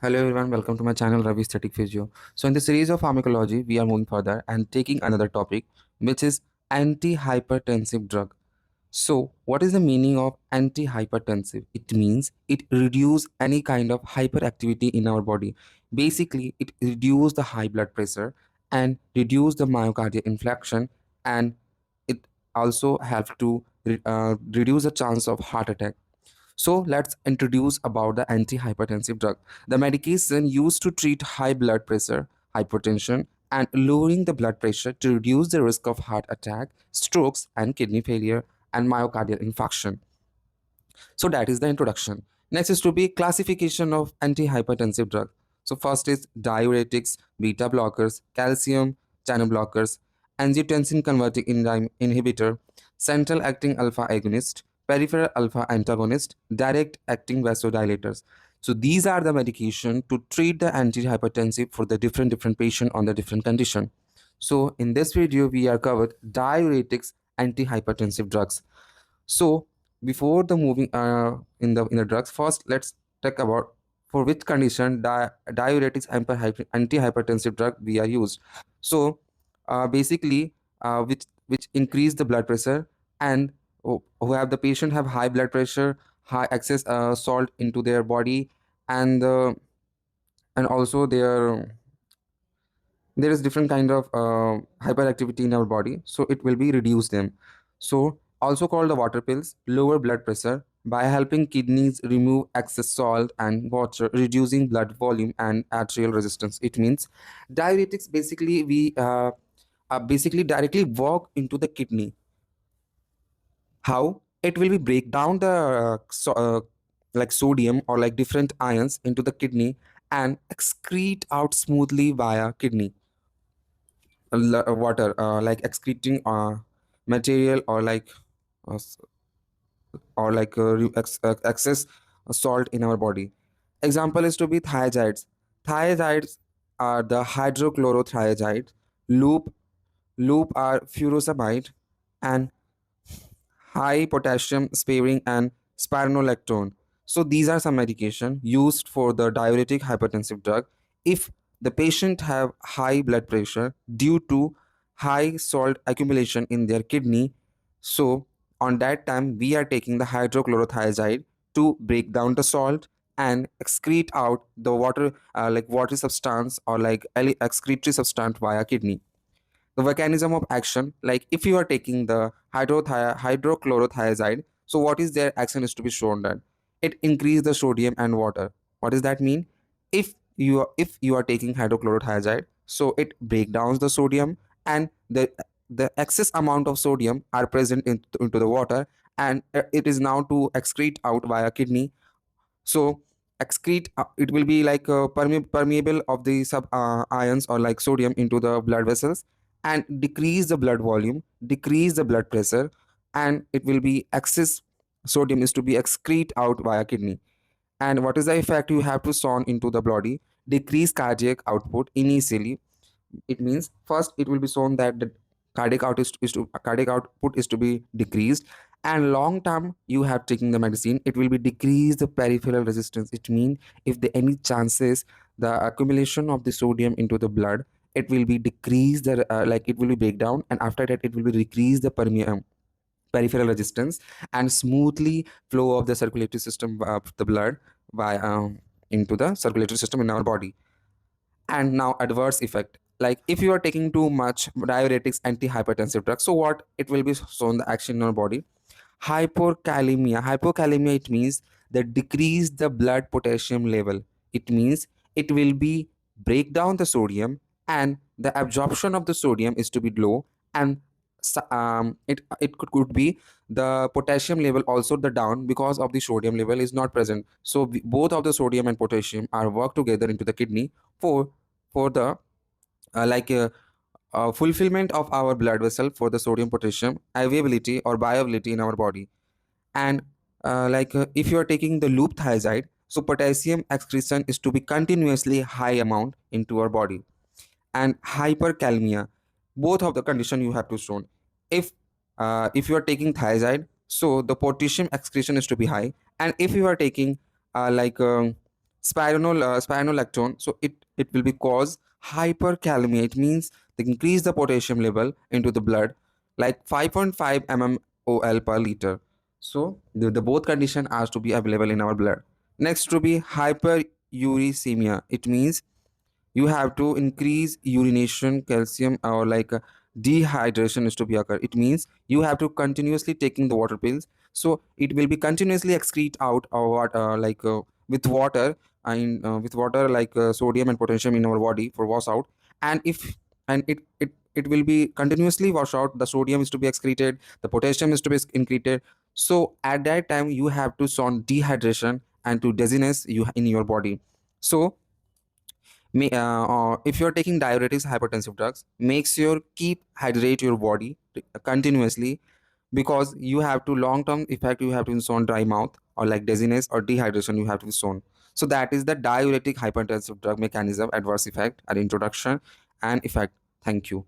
Hello everyone, welcome to my channel Ravi Static Physio. So in the series of pharmacology, we are moving further and taking another topic, which is antihypertensive drug. So what is the meaning of antihypertensive? It means it reduces any kind of hyperactivity in our body. Basically, it reduces the high blood pressure and reduce the myocardial infarction, and it also helps to reduce the chance of heart attack. So let's introduce about the antihypertensive drug. The medication used to treat high blood pressure, hypertension, and lowering the blood pressure to reduce the risk of heart attack, strokes, and kidney failure and myocardial infarction. So that is the introduction. Next is to be classification of antihypertensive drug. So first is diuretics, beta blockers, calcium channel blockers, angiotensin converting enzyme inhibitor, central acting alpha agonist, peripheral alpha antagonist, direct acting vasodilators. So these are the medication to treat the antihypertensive for the different patient on the different condition. So in this video we are covered diuretics antihypertensive drugs. So before the moving in the drugs, first let's talk about for which condition diuretics and antihypertensive drug we are used. So basically, which increase the blood pressure, and who have the patient have high blood pressure, high excess salt into their body, and also there is different kind of hyperactivity in our body, so it will be reduce them. So also called the water pills lower blood pressure by helping kidneys remove excess salt and water, reducing blood volume and arterial resistance. It means diuretics basically we basically directly walk into the kidney. How it will be break down the like sodium or like different ions into the kidney and excrete out smoothly via kidney water, like excreting material or uh, s- excess salt in our body. Example is to be thiazides. Thiazides are the hydrochlorothiazide, loop are furosemide, and high potassium sparing and spironolactone. So these are some medication used for the diuretic hypertensive drug if the patient have high blood pressure due to high salt accumulation in their kidney. So on that time we are taking the hydrochlorothiazide to break down the salt and excrete out the water, like water substance or like excretory substance via kidney. The mechanism of action, like if you are taking the hydrochlorothiazide, so what is their action is to be shown that it increase the sodium and water. What does that mean? If you are taking hydrochlorothiazide, so it break down the sodium, and the excess amount of sodium are present into the water, and it is now to excrete out via kidney. So excrete, it will be like permeable of the sub ions or like sodium into the blood vessels and decrease the blood volume, decrease the blood pressure, and it will be excess sodium is to be excrete out via kidney. And what is the effect you have to shown into the body? Decrease cardiac output initially. It means first it will be shown that the cardiac output is to be decreased, and long term you have taken the medicine, it will be decrease the peripheral resistance. It means if the any chances the accumulation of the sodium into the blood, it will be decrease the like it will be break down, and after that it will be decrease the peripheral resistance and smoothly flow of the circulatory system of the blood by into the circulatory system in our body. And now adverse effect, like if you are taking too much diuretics antihypertensive drugs, so what it will be shown the action in our body? Hypokalemia, it means that decrease the blood potassium level. It means it will be break down the sodium, and the absorption of the sodium is to be low, and it could be the potassium level also the down because of the sodium level is not present. So both of the sodium and potassium are work together into the kidney for the like fulfillment of our blood vessel for the sodium potassium availability or viability in our body. And if you are taking the loop thiazide, so potassium excretion is to be continuously high amount into our body. And hyperkalemia, both of the condition you have to show. If you are taking thiazide, so the potassium excretion is to be high, and if you are taking uh, like um spironolactone. So it will be cause hyperkalemia. It means they increase the potassium level into the blood like 5.5 mmol per liter. So the both condition has to be available in our blood. Next to be hyperuricemia. It means you have to increase urination calcium, or like dehydration is to be occur. It means you have to continuously taking the water pills, so it will be continuously excrete out or what with water, with water like sodium and potassium in our body for wash out. And if and it will be continuously wash out, the sodium is to be excreted, the potassium is to be excreted. So at that time you have to sound dehydration and to dizziness you in your body. So if you're taking diuretics hypertensive drugs, make sure keep hydrate your body continuously, because you have to long term effect, you have to sound dry mouth or like dizziness or dehydration you have to sound. So that is the diuretic hypertensive drug mechanism, adverse effect and introduction and effect. Thank you.